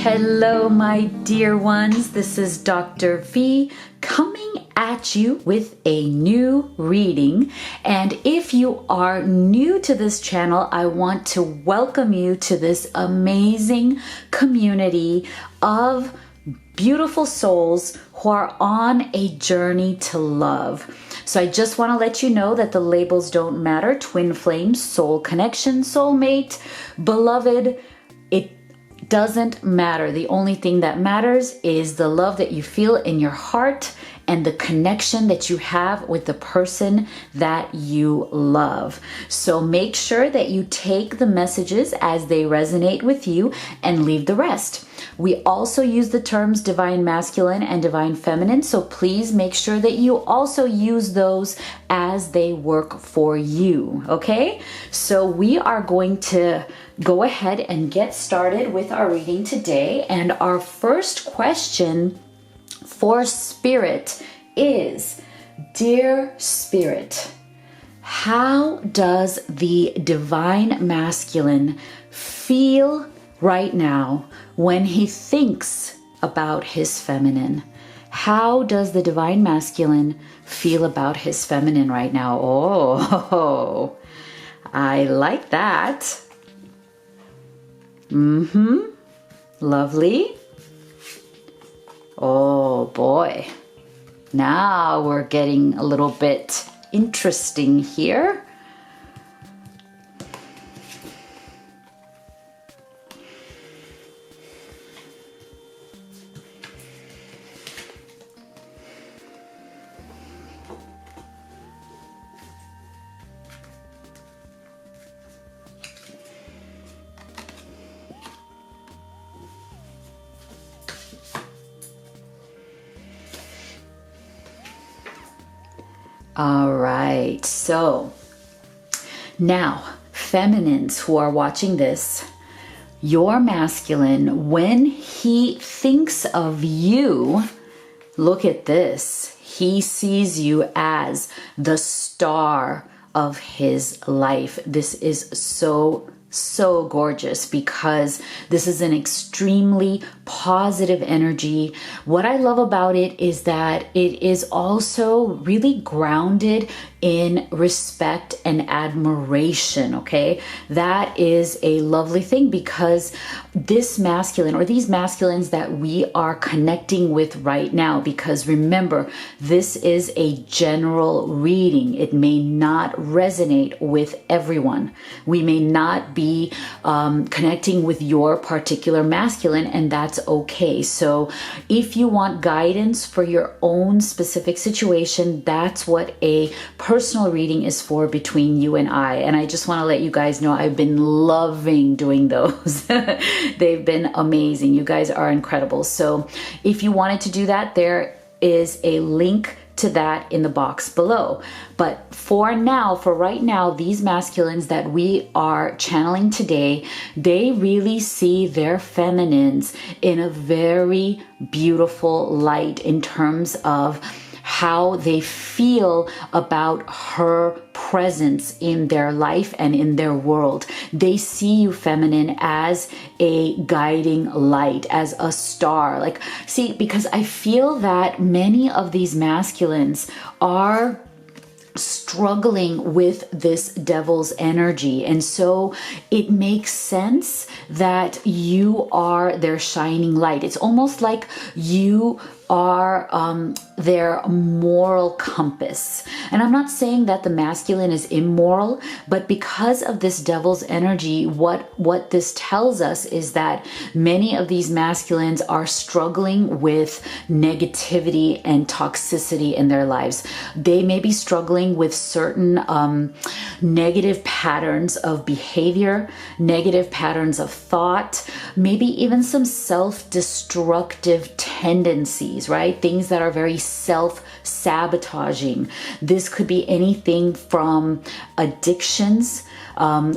Hello, my dear ones. This is Dr. V coming at you with a new reading. And if you are new to this channel, I want to welcome you to this amazing community of beautiful souls who are on a journey to love. So I just want to let you know that the labels don't matter. Twin flame, soul connection, soulmate, beloved, it doesn't matter. The only thing that matters is the love that you feel in your heart and the connection that you have with the person that you love. So make sure that you take the messages as they resonate with you and leave the rest. We also use the terms divine masculine and divine feminine, so please make sure that you also use those as they work for you, okay? So we are going to go ahead and get started with our reading today, and our first question for Spirit is, Dear Spirit, how does the divine masculine feel right now when he thinks about his feminine? How does the divine masculine feel about his feminine right now? Oh, I like that. Lovely. Oh boy. Now we're getting a little bit interesting here. All right, so now feminines who are watching this, your masculine, when he thinks of you, look at this. He sees you as the star of his life. This is so gorgeous because this is an extremely positive energy. What I love about it is that it is also really grounded in respect and admiration, okay? That is a lovely thing because this masculine or these masculines that we are connecting with right now, because remember, this is a general reading. It may not resonate with everyone. We may not be connecting with your particular masculine, and that's okay. So if you want guidance for your own specific situation, that's what a personal reading is for between you and I. And I just want to let you guys know I've been loving doing those. They've been amazing. You guys are incredible. So if you wanted to do that, there is a link to that in the box below. But for right now, these masculines that we are channeling today, they really see their feminines in a very beautiful light in terms of how they feel about her presence in their life and in their world. They see you, feminine, as a guiding light, as a star. Like, see, because I feel that many of these masculines are struggling with this devil's energy. And so it makes sense that you are their shining light. It's almost like you are their moral compass. And I'm not saying that the masculine is immoral, but because of this devil's energy, what this tells us is that many of these masculines are struggling with negativity and toxicity in their lives. They may be struggling with certain negative patterns of behavior, negative patterns of thought, maybe even some self-destructive tendencies, right? Things that are very self-sabotaging. This could be anything from addictions,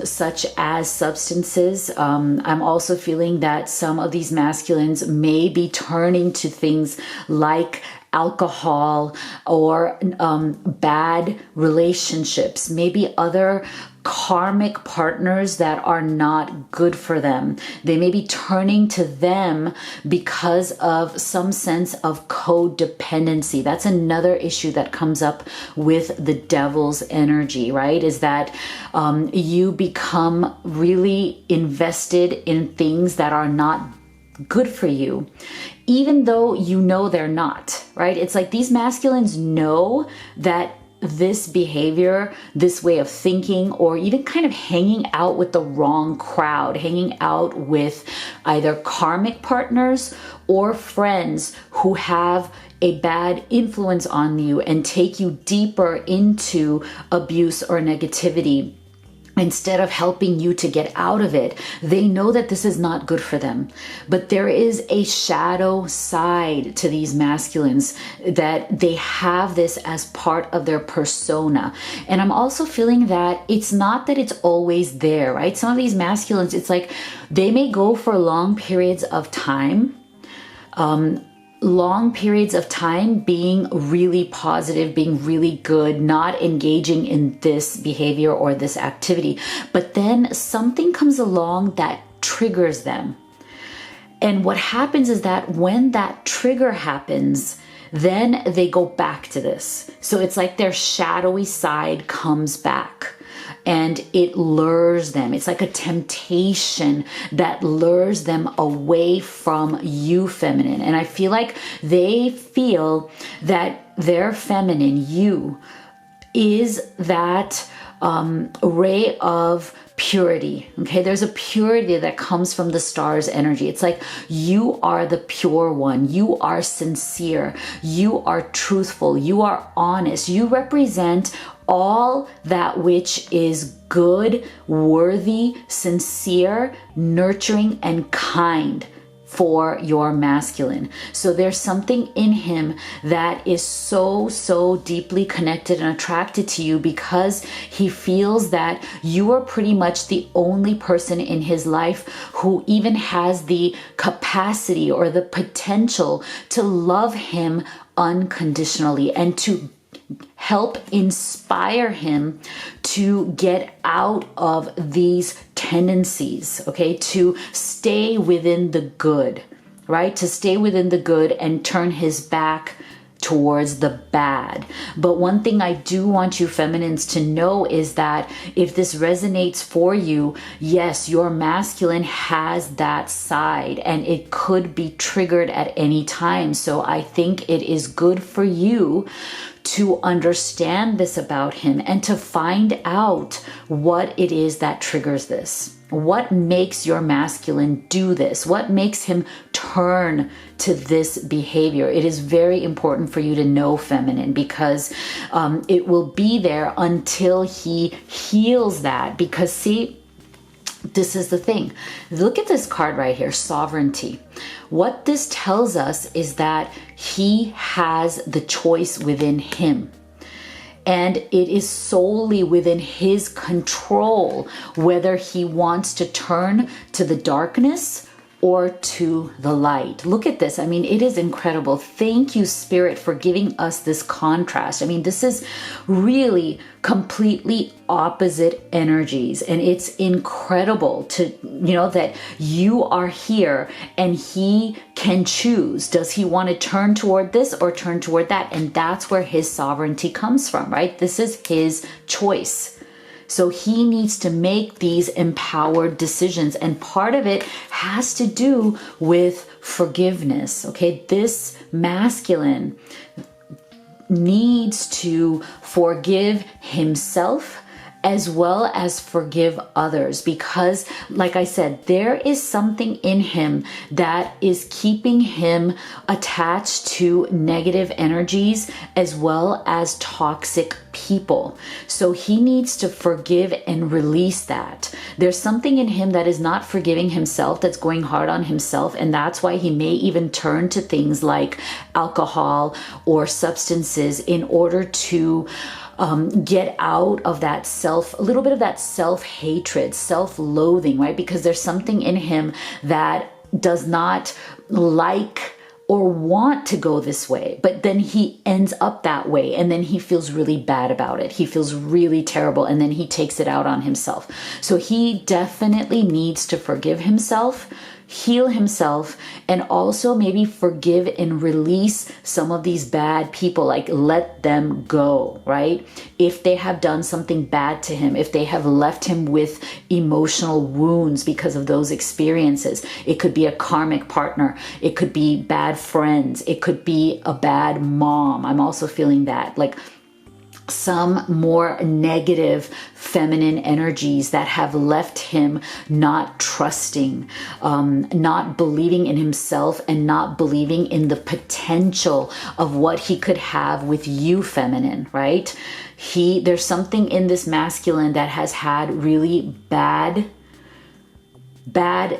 such as substances. I'm also feeling that some of these masculines may be turning to things like alcohol or bad relationships, maybe other karmic partners that are not good for them. They may be turning to them because of some sense of codependency. That's another issue that comes up with the devil's energy, right? Is that you become really invested in things that are not good for you, even though you know they're not, right? It's like these masculines know that this behavior, this way of thinking, or even kind of hanging out with the wrong crowd, hanging out with either karmic partners or friends who have a bad influence on you and take you deeper into abuse or negativity. Instead of helping you to get out of it, they know that this is not good for them. But there is a shadow side to these masculines, that they have this as part of their persona. And I'm also feeling that it's not that it's always there, right? Some of these masculines, it's like they may go for long periods of time, being really positive, being really good, not engaging in this behavior or this activity. But then something comes along that triggers them. And what happens is that when that trigger happens, then they go back to this. So it's like their shadowy side comes back. And it lures them. It's like a temptation that lures them away from you, feminine. And I feel like they feel that their feminine, you, is that ray of purity. Okay, there's a purity that comes from the stars' energy. It's like you are the pure one. You are sincere. You are truthful. You are honest. You represent all that which is good, worthy, sincere, nurturing, and kind for your masculine. So there's something in him that is so deeply connected and attracted to you because he feels that you are pretty much the only person in his life who even has the capacity or the potential to love him unconditionally and to help inspire him to get out of these tendencies, okay? To stay within the good, right? To stay within the good and turn his back towards the bad. But one thing I do want you feminines to know is that if this resonates for you, yes, your masculine has that side and it could be triggered at any time. So I think it is good for you to understand this about him and to find out what it is that triggers this. What makes your masculine do this? What makes him turn to this behavior? It is very important for you to know, feminine, because it will be there until he heals that. Because see, this is the thing. Look at this card right here, sovereignty. What this tells us is that he has the choice within him. And it is solely within his control whether he wants to turn to the darkness or to the light. Look at this. I mean, it is incredible. Thank you, Spirit, for giving us this contrast. I mean, this is really completely opposite energies. And it's incredible to, that you are here and he can choose. Does he want to turn toward this or turn toward that? And that's where his sovereignty comes from, right? This is his choice. So he needs to make these empowered decisions. And part of it has to do with forgiveness. Okay, this masculine needs to forgive himself as well as forgive others, because like I said, there is something in him that is keeping him attached to negative energies as well as toxic people. So he needs to forgive and release that. There's something in him that is not forgiving himself, that's going hard on himself, and that's why he may even turn to things like alcohol or substances in order to get out of that a little bit of that self-hatred, self-loathing, right? Because there's something in him that does not like or want to go this way, but then he ends up that way, and then he feels really bad about it. He feels really terrible, and then he takes it out on himself. So he definitely needs to forgive himself, heal himself, and also maybe forgive and release some of these bad people, like let them go, right? If they have done something bad to him, if they have left him with emotional wounds because of those experiences, it could be a karmic partner, it could be bad friends, it could be a bad mom. I'm also feeling that, like some more negative feminine energies that have left him not trusting, not believing in himself, and not believing in the potential of what he could have with you, feminine, right? There's something in this masculine that has had really bad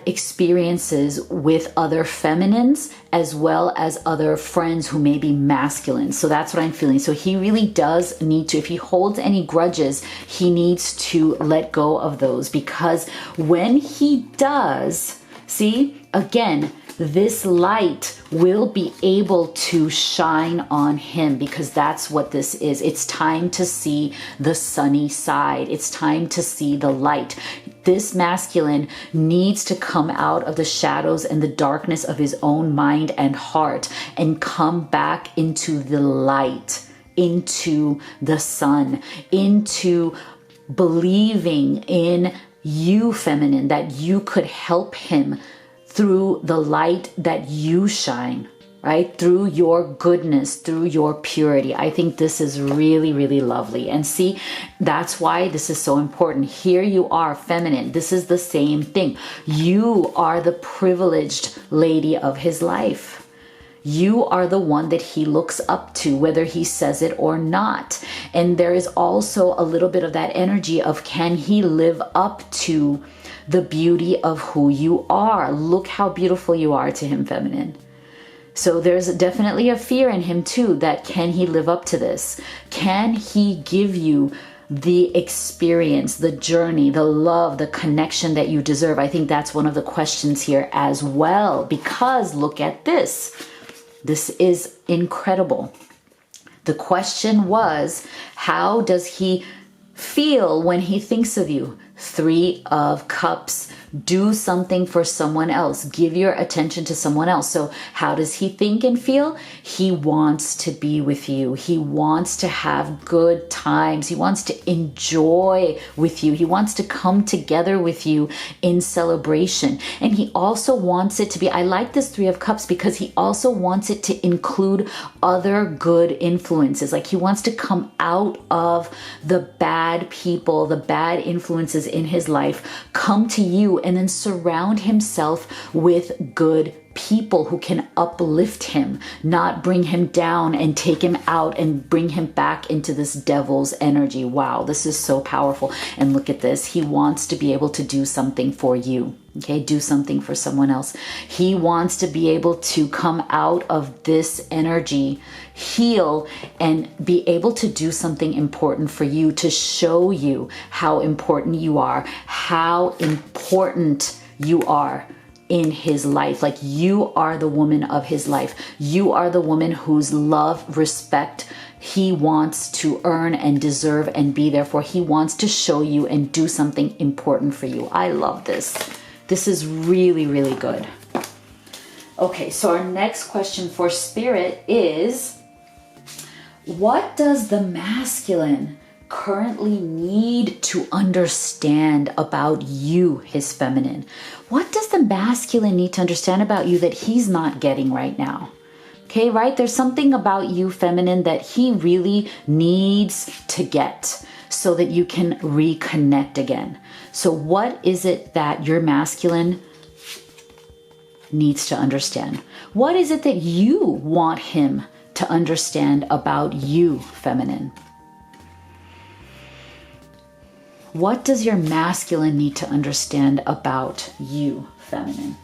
experiences with other feminines, as well as other friends who may be masculine. So that's what I'm feeling. So he really does need to, if he holds any grudges, he needs to let go of those, because when he does, see, again, this light will be able to shine on him, because that's what this is. It's time to see the sunny side. It's time to see the light. This masculine needs to come out of the shadows and the darkness of his own mind and heart and come back into the light, into the sun, into believing in you, feminine, that you could help him through the light that you shine, right? Through your goodness, through your purity. I think this is really, really lovely. And see, that's why this is so important. Here you are, feminine. This is the same thing. You are the privileged lady of his life. You are the one that he looks up to, whether he says it or not. And there is also a little bit of that energy of, can he live up to the beauty of who you are? Look how beautiful you are to him, feminine. So there's definitely a fear in him too, that can he live up to this? Can he give you the experience, the journey, the love, the connection that you deserve? I think that's one of the questions here as well, because look at this. This is incredible. The question was, how does he feel when he thinks of you? 3 of Cups. Do something for someone else. Give your attention to someone else. So how does he think and feel? He wants to be with you. He wants to have good times. He wants to enjoy with you. He wants to come together with you in celebration. And he also wants it to be, I like this 3 of Cups because he also wants it to include other good influences. Like he wants to come out of the bad people, the bad influences in his life, come to you, and then surround himself with good people who can uplift him, not bring him down and take him out and bring him back into this devil's energy. Wow, this is so powerful. And look at this. He wants to be able to do something for you. Okay, do something for someone else. He wants to be able to come out of this energy, heal, and be able to do something important for you, to show you how important you are, how important you are in his life. Like you are the woman of his life. You are the woman whose love, respect, he wants to earn and deserve and be there for. He wants to show you and do something important for you. I love this. This is really, really good. Okay, so our next question for Spirit is, what does the masculine currently need to understand about you, his feminine? What does the masculine need to understand about you that he's not getting right now? Okay, right? There's something about you, feminine, that he really needs to get so that you can reconnect again. So what is it that your masculine needs to understand? What is it that you want him to understand about you, feminine? What does your masculine need to understand about you, feminine?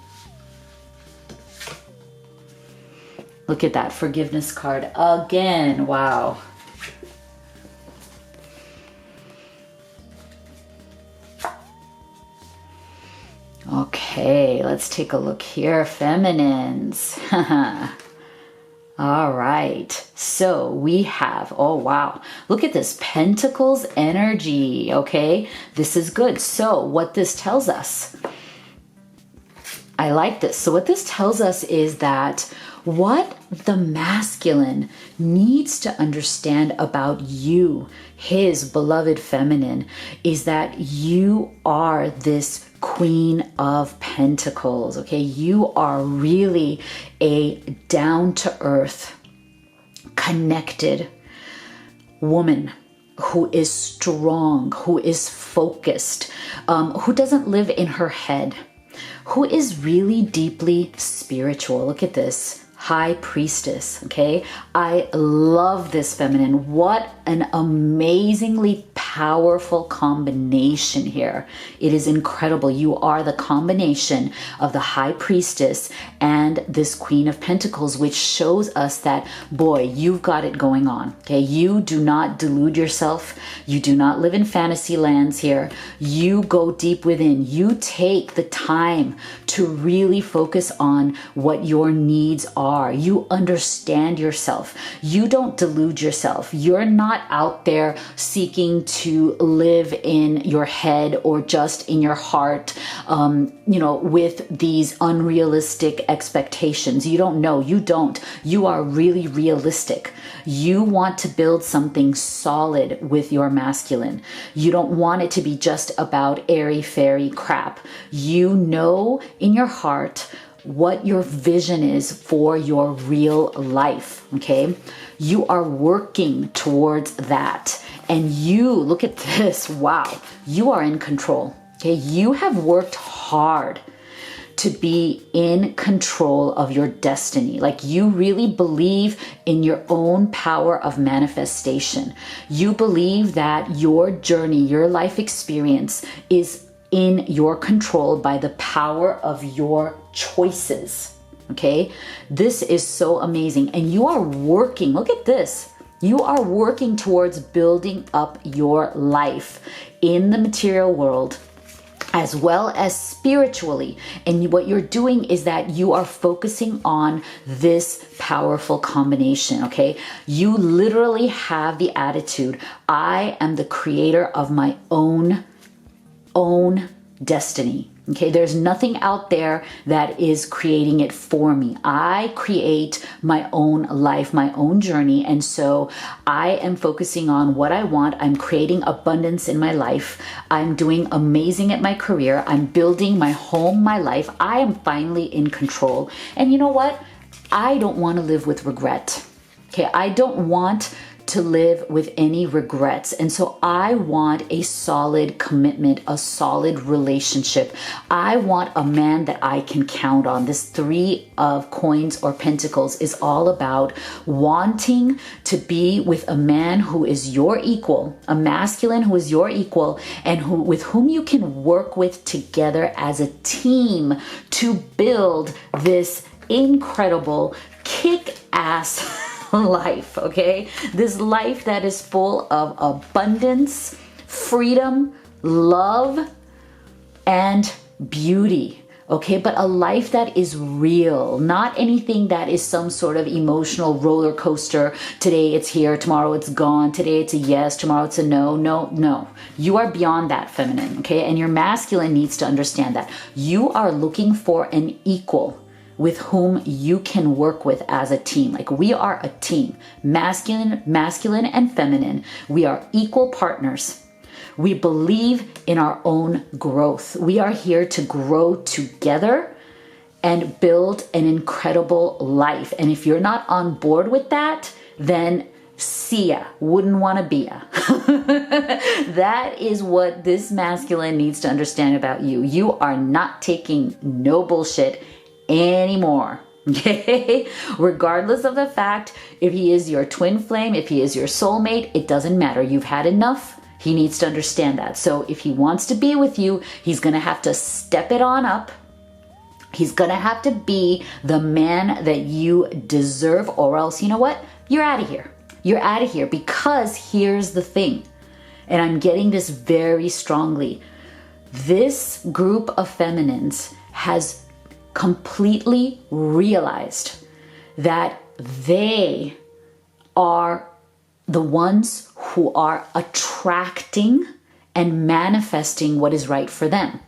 Look at that forgiveness card again. Wow. Okay, let's take a look here, feminines. All right. So we have, oh, wow. Look at this Pentacles energy. Okay. This is good. So what this tells us, I like this. So what this tells us is that what the masculine needs to understand about you, his beloved feminine, is that you are this Queen of Pentacles, okay? You are really a down-to-earth, connected woman who is strong, who is focused, who doesn't live in her head, who is really deeply spiritual. Look at this. High Priestess, okay? I love this feminine. What an amazingly powerful combination here. It is incredible. You are the combination of the High Priestess and this Queen of Pentacles, which shows us that, boy, you've got it going on, okay? You do not delude yourself. You do not live in fantasy lands here. You go deep within. You take the time to really focus on what your needs are. You understand yourself. You don't delude yourself. You're not out there seeking to live in your head or just in your heart, with these unrealistic expectations. You don't know. You don't. You are really realistic. You want to build something solid with your masculine. You don't want it to be just about airy-fairy crap. You know in your heart what your vision is for your real life, okay? You are working towards that. And you, look at this, wow, you are in control, okay? You have worked hard to be in control of your destiny. Like, you really believe in your own power of manifestation. You believe that your journey, your life experience is in your control by the power of your choices. Okay, this is so amazing. And you are working, look at this. You are working towards building up your life in the material world as well as spiritually. And what you're doing is that you are focusing on this powerful combination, okay? You literally have the attitude, I am the creator of my own destiny. Okay, there's nothing out there that is creating it for me. I create my own life, my own journey. And so I am focusing on what I want. I'm creating abundance in my life. I'm doing amazing at my career. I'm building my home, my life. I am finally in control. And you know what? I don't want to live with regret. Okay, I don't want to live with any regrets. And so I want a solid commitment, a solid relationship. I want a man that I can count on. This 3 of coins or pentacles is all about wanting to be with a man who is your equal, a masculine who is your equal, and with whom you can work with together as a team to build this incredible kick-ass life, okay? This life that is full of abundance, freedom, love, and beauty, okay? But a life that is real, not anything that is some sort of emotional roller coaster. Today it's here, tomorrow it's gone. Today it's a yes, tomorrow it's a no. No. You are beyond that, feminine, okay? And your masculine needs to understand that. You are looking for an equal with whom you can work with as a team. Like, we are a team, masculine and feminine. We are equal partners. We believe in our own growth. We are here to grow together and build an incredible life. And if you're not on board with that, then see ya, wouldn't want to be ya. That is what this masculine needs to understand about you. You are not taking no bullshit anymore, okay? Regardless of the fact if he is your twin flame, if he is your soulmate, it doesn't matter. You've had enough. He needs to understand that. So if he wants to be with you, he's gonna have to step it on up. He's gonna have to be the man that you deserve, or else, you know what? You're out of here. You're out of here, because here's the thing, and I'm getting this very strongly. This group of feminines has completely realized that they are the ones who are attracting and manifesting what is right for them.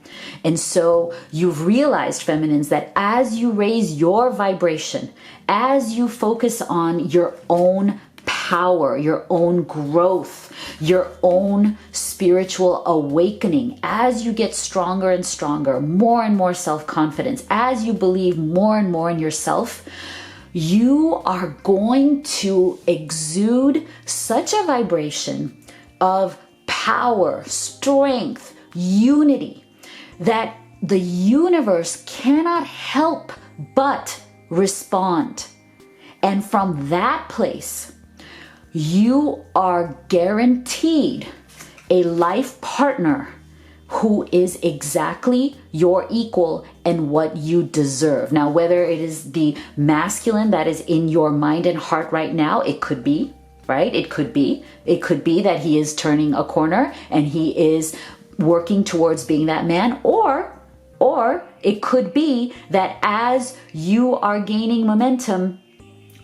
And so you've realized, feminines, that as you raise your vibration, as you focus on your own power, your own growth, your own spiritual awakening, as you get stronger and stronger, more and more self-confidence, as you believe more and more in yourself, you are going to exude such a vibration of power, strength, unity, that the universe cannot help but respond. And from that place, you are guaranteed a life partner who is exactly your equal and what you deserve. Now, whether it is the masculine that is in your mind and heart right now, it could be, right? It could be that he is turning a corner and he is working towards being that man, or it could be that as you are gaining momentum,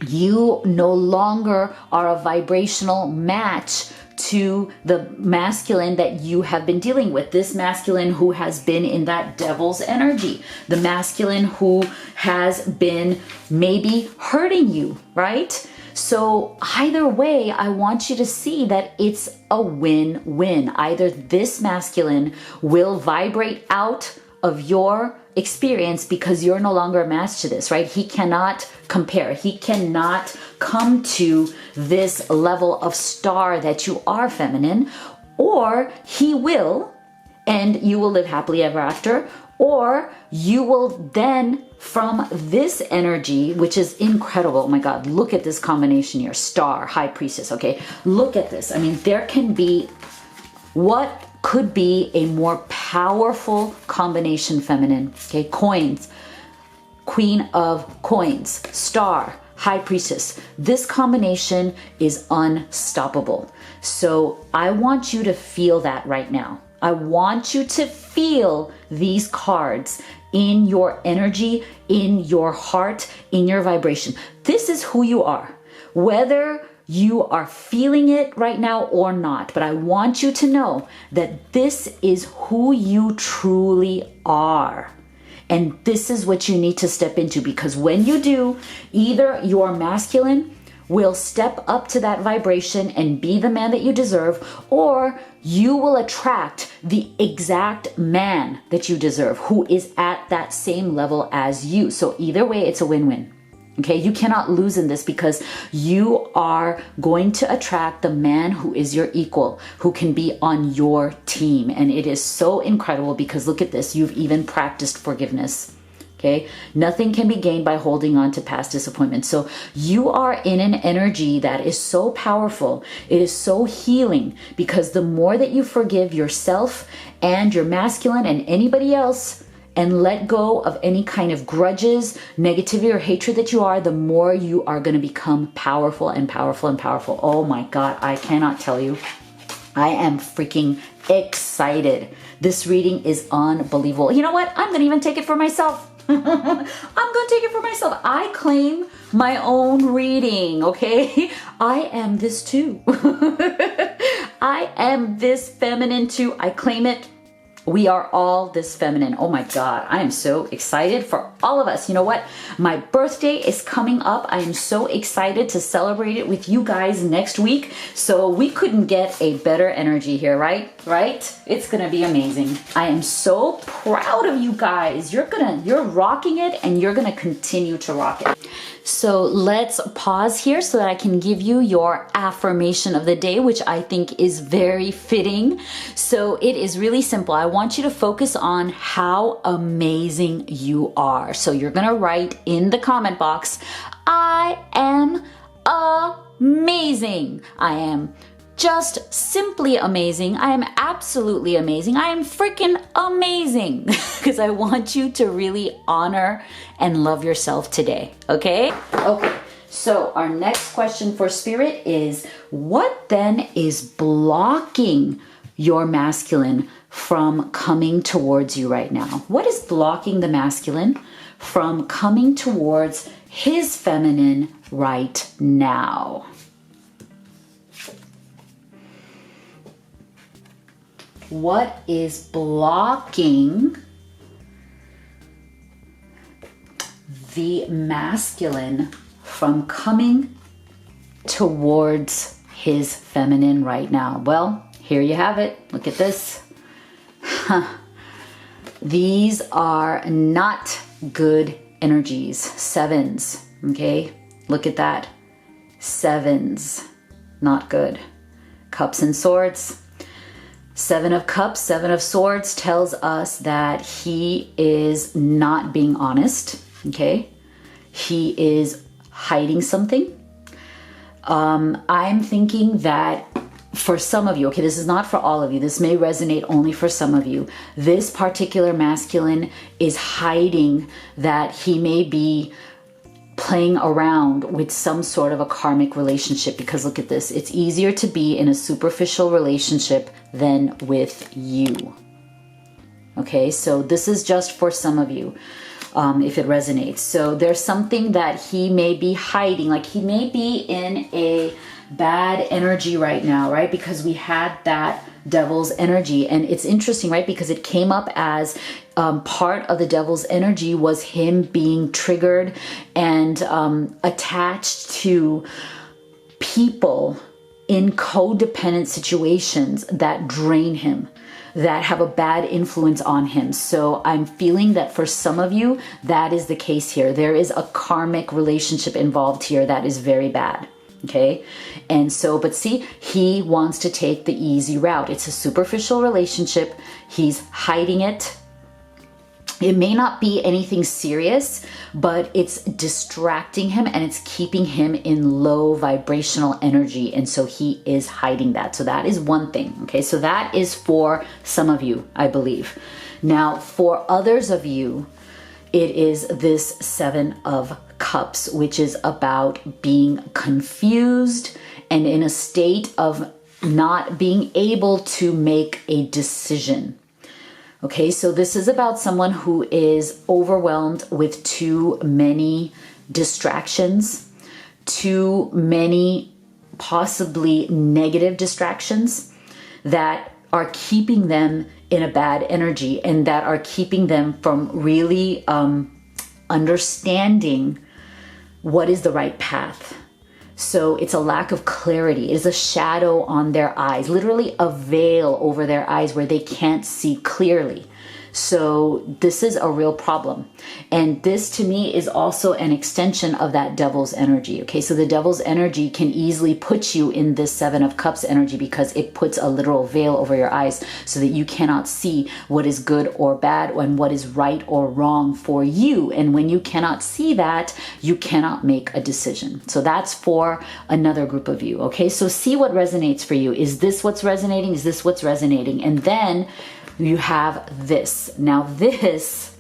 you no longer are a vibrational match to the masculine that you have been dealing with. This masculine who has been in that devil's energy, the masculine who has been maybe hurting you, right? So either way, I want you to see that it's a win-win. Either this masculine will vibrate out of your experience because you're no longer a match to this, right? He cannot compare. He cannot come to this level of star that you are, feminine, or he will, and you will live happily ever after, or you will then, from this energy, which is incredible. Oh my God, look at this combination here. Star, high priestess. Okay, look at this. I mean, there can be, what could be a more powerful combination, feminine? Okay, coins, queen of coins, star, high priestess. This combination is unstoppable. So I want you to feel that right now. I want you to feel these cards in your energy, in your heart, in your vibration. This is who you are, whether you are feeling it right now or not. But I want you to know that this is who you truly are. And this is what you need to step into, because when you do, either your masculine will step up to that vibration and be the man that you deserve, or you will attract the exact man that you deserve, who is at that same level as you. So either way, it's a win-win. Okay, you cannot lose in this, because you are going to attract the man who is your equal, who can be on your team. And it is so incredible, because look at this, you've even practiced forgiveness. Okay, nothing can be gained by holding on to past disappointments. So you are in an energy that is so powerful. It is so healing, because the more that you forgive yourself and your masculine and anybody else, and let go of any kind of grudges, negativity, or hatred that you are, the more you are going to become powerful and powerful and powerful. Oh my God, I cannot tell you. I am freaking excited. This reading is unbelievable. You know what? I'm going to even take it for myself. I'm going to take it for myself. I claim my own reading, okay? I am this too. I am this feminine too. I claim it. We are all this feminine. Oh my God, I am so excited for all of us. You know what? My birthday is coming up. I am so excited to celebrate it with you guys next week. So we couldn't get a better energy here, right? Right? It's gonna be amazing. I am so proud of you guys. You're rocking it, and you're gonna continue to rock it. So let's pause here so that I can give you your affirmation of the day, which I think is very fitting. So it is really simple. I want you to focus on how amazing you are. So you're going to write in the comment box, I am amazing. I am just simply amazing. I am absolutely amazing. I am freaking amazing, because I want you to really honor and love yourself today. Okay? Okay. So our next question for spirit is, what then is blocking your masculine from coming towards you right now? What is blocking the masculine from coming towards his feminine right now. What is blocking the masculine from coming towards his feminine right now? Well, here you have it. Look at this. These are not good energies. Sevens, okay? Look at that. Sevens, not good. Cups and swords. Seven of Cups, Seven of Swords tells us that he is not being honest, okay? He is hiding something. I'm thinking that for some of you, okay, this is not for all of you. This may resonate only for some of you. This particular masculine is hiding that he may be playing around with some sort of a karmic relationship, because look at this. It's easier to be in a superficial relationship than with you. Okay, so this is just for some of you, if it resonates. So there's something that he may be hiding, like he may be in a bad energy right now, right? Because we had that devil's energy, and it's interesting, right? Because it came up as part of the devil's energy was him being triggered and attached to people in codependent situations that drain him, that have a bad influence on him. So I'm feeling that for some of you, that is the case here. There is a karmic relationship involved here that is very bad. Okay. And so, but see, he wants to take the easy route. It's a superficial relationship. He's hiding it. It may not be anything serious, but it's distracting him and it's keeping him in low vibrational energy. And so he is hiding that. So that is one thing. Okay. So that is for some of you, I believe. Now, for others of you, it is this Seven of Cups, which is about being confused and in a state of not being able to make a decision. Okay, so this is about someone who is overwhelmed with too many distractions, too many possibly negative distractions that are keeping them in a bad energy and that are keeping them from really understanding what is the right path. So it's a lack of clarity. It is a shadow on their eyes, literally a veil over their eyes where they can't see clearly. So this is a real problem. And this to me is also an extension of that devil's energy. Okay, so the devil's energy can easily put you in this Seven of Cups energy because it puts a literal veil over your eyes so that you cannot see what is good or bad and what is right or wrong for you. And when you cannot see that, you cannot make a decision. So that's for another group of you. Okay, so see what resonates for you. Is this what's resonating? Is this what's resonating? And then you have this. Now this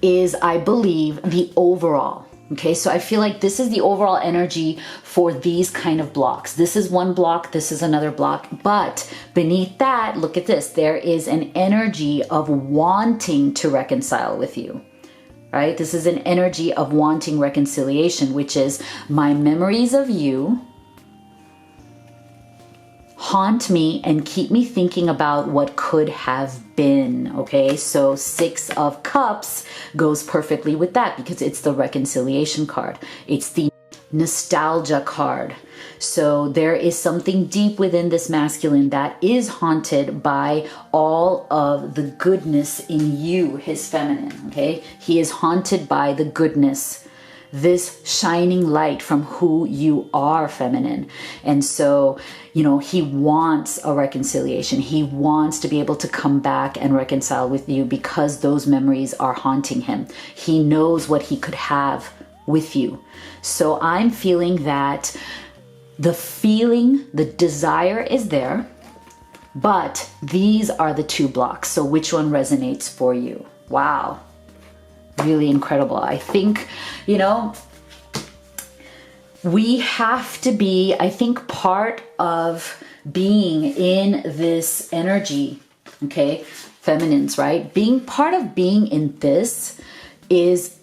is, I believe, the overall. Okay, so I feel like this is the overall energy for these kind of blocks. This is one block, this is another block, but beneath that, look at this. There is an energy of wanting to reconcile with you. Right? This is an energy of wanting reconciliation, which is my memories of you haunt me and keep me thinking about what could have been. Okay, so Six of Cups goes perfectly with that because it's the reconciliation card. It's the nostalgia card. So there is something deep within this masculine that is haunted by all of the goodness in you, his feminine. Okay, he is haunted by the goodness, this shining light from who you are, feminine. And so, you know, he wants a reconciliation. He wants to be able to come back and reconcile with you because those memories are haunting him. He knows what he could have with you. So I'm feeling that the desire is there, but these are the two blocks. So which one resonates for you? Wow. Really incredible. I think, you know, we have to be, I think part of being in this energy, okay, feminines, right? Being part of being in this is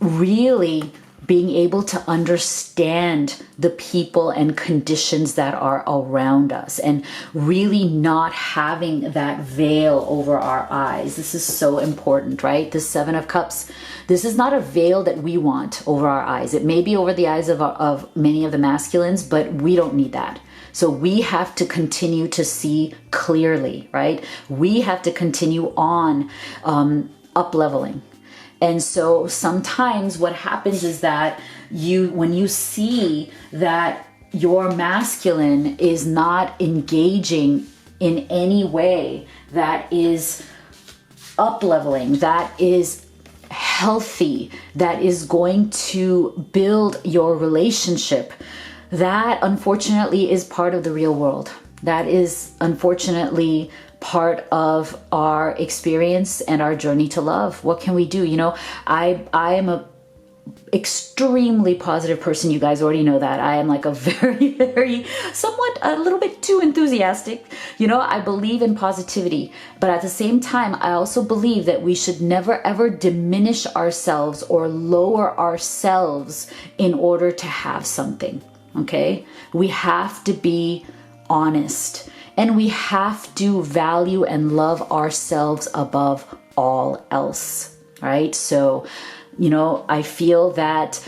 really being able to understand the people and conditions that are around us, and really not having that veil over our eyes. This is so important, right? The Seven of Cups, this is not a veil that we want over our eyes. It may be over the eyes of many of the masculines, but we don't need that. So we have to continue to see clearly, right? We have to continue on up-leveling. And so sometimes what happens is that when you see that your masculine is not engaging in any way that is up-leveling, that is healthy, that is going to build your relationship, that unfortunately is part of the real world. That is unfortunately part of our experience and our journey to love. What can we do? You know, I am a extremely positive person. You guys already know that. I am like a very, somewhat a little bit too enthusiastic. You know, I believe in positivity, but at the same time, I also believe that we should never ever diminish ourselves or lower ourselves in order to have something. Okay, we have to be honest, and we have to value and love ourselves above all else, right? So, you know, I feel that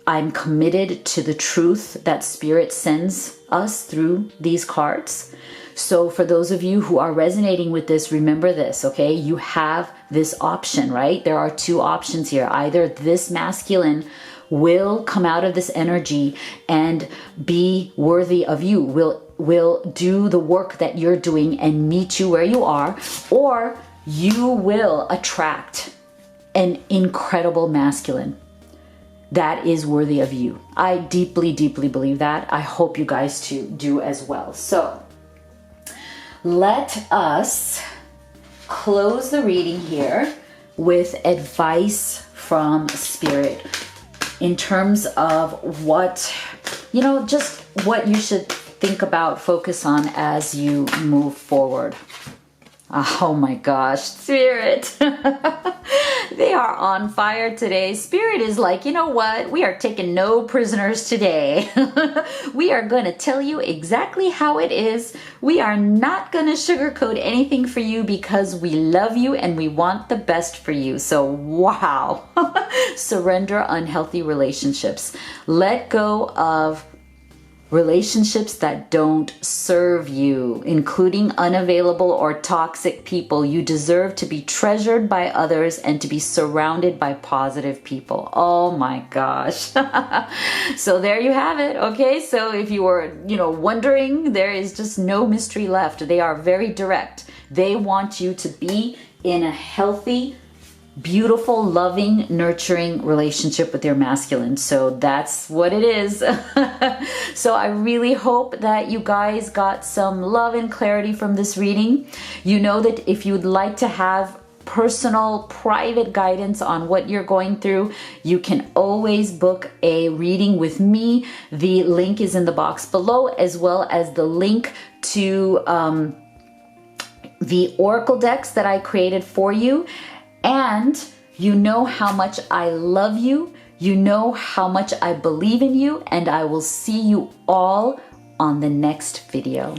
I'm committed to the truth that Spirit sends us through these cards. So for those of you who are resonating with this, remember this, okay? You have this option, right? There are two options here. Either this masculine will come out of this energy and be worthy of you, will do the work that you're doing and meet you where you are, or you will attract an incredible masculine that is worthy of you. I deeply believe that. I hope you guys too do as well. So let us close the reading here with advice from Spirit in terms of what, you know, just what you should think about, focus on as you move forward. Oh my gosh, Spirit. They are on fire today. Spirit is like, you know what? We are taking no prisoners today. We are going to tell you exactly how it is. We are not going to sugarcoat anything for you because we love you and we want the best for you. So, wow. Surrender unhealthy relationships. Let go of relationships that don't serve you, including unavailable or toxic people. You deserve to be treasured by others and to be surrounded by positive people. Oh my gosh. So there you have it. Okay. So if you were, wondering, there is just no mystery left. They are very direct. They want you to be in a healthy, beautiful, loving, nurturing relationship with your masculine. So that's what it is. So I really hope that you guys got some love and clarity from this reading. You know that if you'd like to have personal, private guidance on what you're going through, you can always book a reading with me. The link is in the box below, as well as the link to the oracle decks that I created for you. And you know how much I love you. You know how much I believe in you. And I will see you all on the next video.